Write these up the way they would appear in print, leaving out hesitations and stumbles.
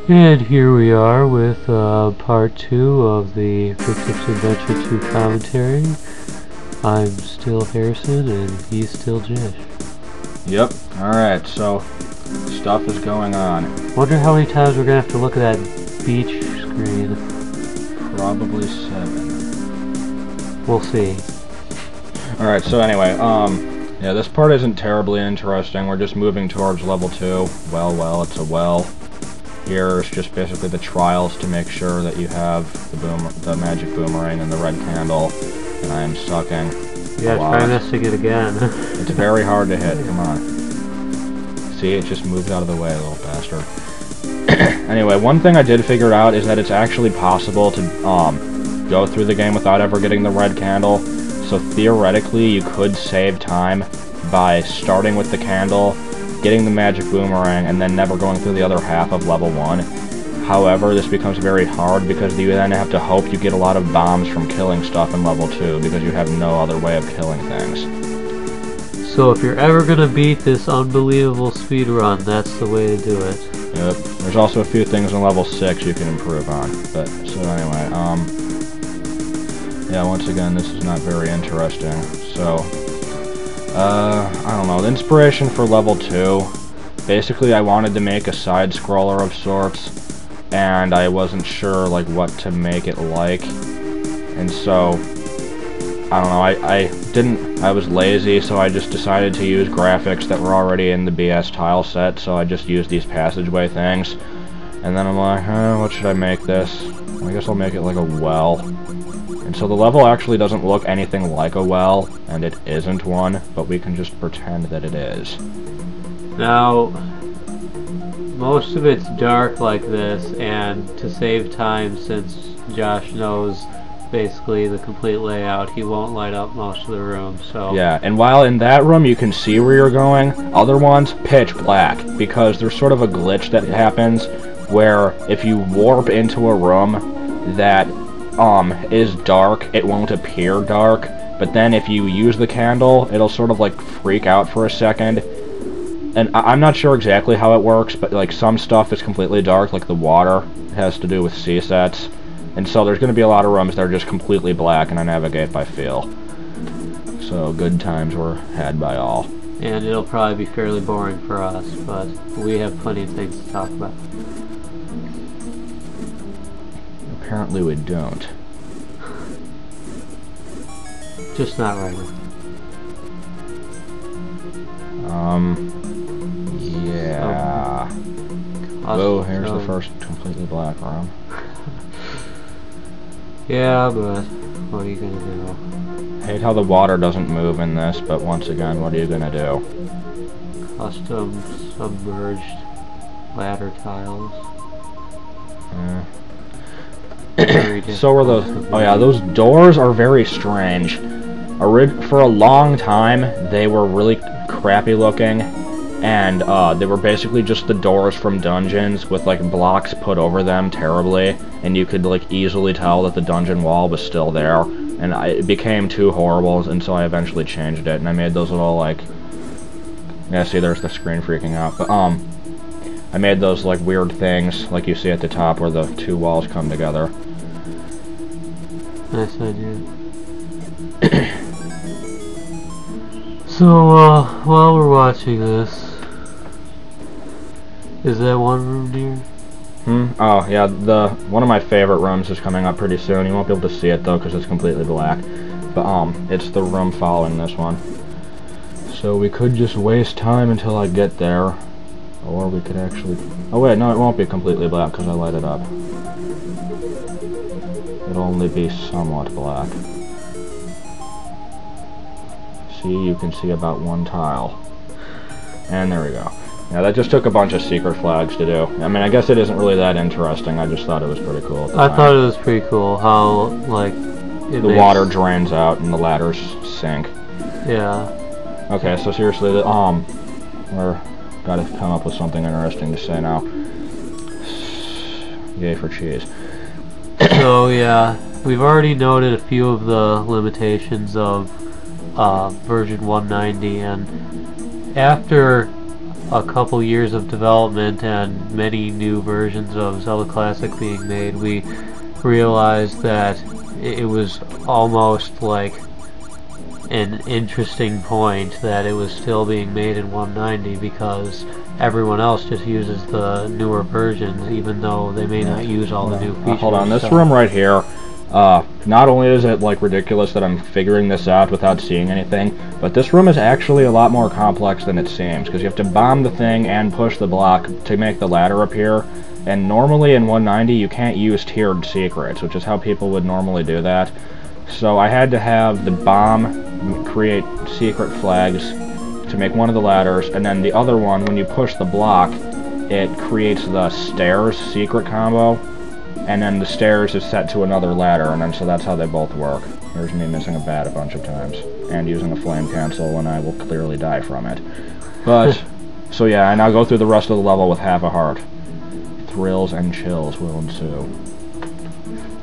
And here we are with part 2 of the Footsteps Adventure 2 commentary. I'm still Harrison and he's still Jish. Yep, alright, so stuff is going on. Wonder how many times we're gonna have to look at that beach screen. Probably 7. We'll see. Alright, so anyway, yeah, this part isn't terribly interesting. We're just moving towards level 2. Well, it's a well. Here is just basically the trials to make sure that you have the magic boomerang and the red candle, and I am sucking. Yeah, try missing it again. It's very hard to hit, come on. See, it just moved out of the way, little bastard. Anyway, one thing I did figure out is that it's actually possible to go through the game without ever getting the red candle, so theoretically you could save time by starting with the candle, getting the magic boomerang, and then never going through the other half of level 1. However, this becomes very hard because you then have to hope you get a lot of bombs from killing stuff in level 2 because you have no other way of killing things. So if you're ever gonna beat this unbelievable speedrun, that's the way to do it. Yep. There's also a few things in level 6 you can improve on. But, so anyway, yeah, once again, this is not very interesting. So, I don't know, the inspiration for level 2, basically I wanted to make a side-scroller of sorts, and I wasn't sure, like, what to make it like, and so, I don't know, I was lazy, so I just decided to use graphics that were already in the BS tile set, so I just used these passageway things, and then I'm like, what should I make this? I guess I'll make it like a well. And so the level actually doesn't look anything like a well, and it isn't one, but we can just pretend that it is. Now, most of it's dark like this, and to save time, since Josh knows basically the complete layout, he won't light up most of the room, so... Yeah, and while in that room you can see where you're going, other ones, pitch black, because there's sort of a glitch that happens where if you warp into a room that is dark, it won't appear dark, but then if you use the candle, it'll sort of like freak out for a second. And I'm not sure exactly how it works, but like some stuff is completely dark, like the water has to do with C-sets. And so there's going to be a lot of rooms that are just completely black, and I navigate by feel. So good times were had by all. And it'll probably be fairly boring for us, but we have plenty of things to talk about. Apparently we don't. Just not right now. Yeah. Oh, here's the first completely black room. Yeah, but what are you gonna do? Hate how the water doesn't move in this, but once again, what are you gonna do? Custom submerged ladder tiles. So are those... Oh yeah, those doors are very strange. For a long time, they were really crappy looking, and they were basically just the doors from dungeons with like blocks put over them terribly, and you could like easily tell that the dungeon wall was still there, and it became too horrible, and so I eventually changed it, and I made those little like... Yeah, see, there's the screen freaking out, but I made those like weird things like you see at the top where the two walls come together. Nice idea. So, while we're watching this, is that one room near? Oh, yeah, one of my favorite rooms is coming up pretty soon. You won't be able to see it, though, because it's completely black. But, it's the room following this one. So we could just waste time until I get there. Or we could actually... Oh, wait, no, it won't be completely black, because I light it up. It'll only be somewhat black. See, you can see about one tile. And there we go. Yeah, that just took a bunch of secret flags to do. I mean, I guess it isn't really that interesting. I just thought it was pretty cool at the time. I thought it was pretty cool how, like, the water drains out and the ladders sink. Yeah. Okay, so seriously, we're gotta come up with something interesting to say now. Yay for cheese. So, yeah, we've already noted a few of the limitations of version 190, and after a couple years of development and many new versions of Zelda Classic being made, we realized that it was almost like an interesting point that it was still being made in 190 because everyone else just uses the newer versions, even though they may not use all the new features. Hold on, this room right here, not only is it like ridiculous that I'm figuring this out without seeing anything, but this room is actually a lot more complex than it seems, because you have to bomb the thing and push the block to make the ladder appear, and normally in 190 you can't use tiered secrets, which is how people would normally do that. So I had to have the bomb create secret flags to make one of the ladders, and then the other one, when you push the block, it creates the stairs secret combo, and then the stairs is set to another ladder, and then so that's how they both work. There's me missing a bat a bunch of times, and using a flame cancel when I will clearly die from it. But, so yeah, and I'll go through the rest of the level with half a heart. Thrills and chills will ensue.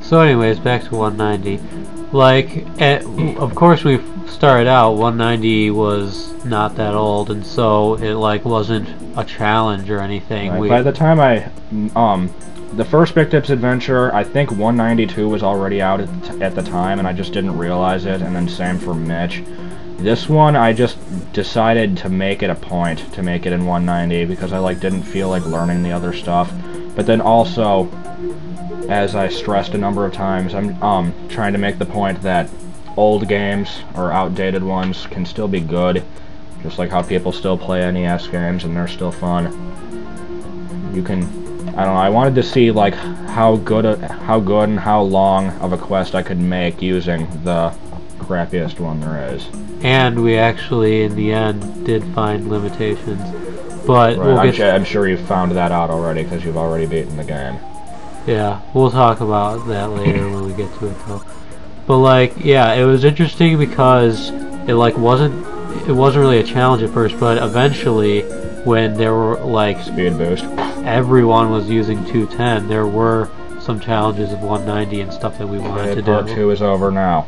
So anyways, back to 190. Like, of course we started out, 190 was not that old, and so it like wasn't a challenge or anything. Right. By the time the first Big Tips Adventure, I think 192 was already out at the time, and I just didn't realize it, and then same for Mitch. This one, I just decided to make it a point to make it in 190, because I like didn't feel like learning the other stuff. But then also, as I stressed a number of times, I'm trying to make the point that old games, or outdated ones, can still be good, just like how people still play NES games and they're still fun. You can, I don't know, I wanted to see like how good and how long of a quest I could make using the crappiest one there is. And we actually, in the end, did find limitations. But right, I'm sure you've found that out already, because you've already beaten the game. Yeah, we'll talk about that later when we get to it though. But like, yeah, it was interesting because it like wasn't really a challenge at first, but eventually when there were like speed boost, everyone was using 210, there were some challenges of 190 and stuff that we wanted to do. Part 2 is over now.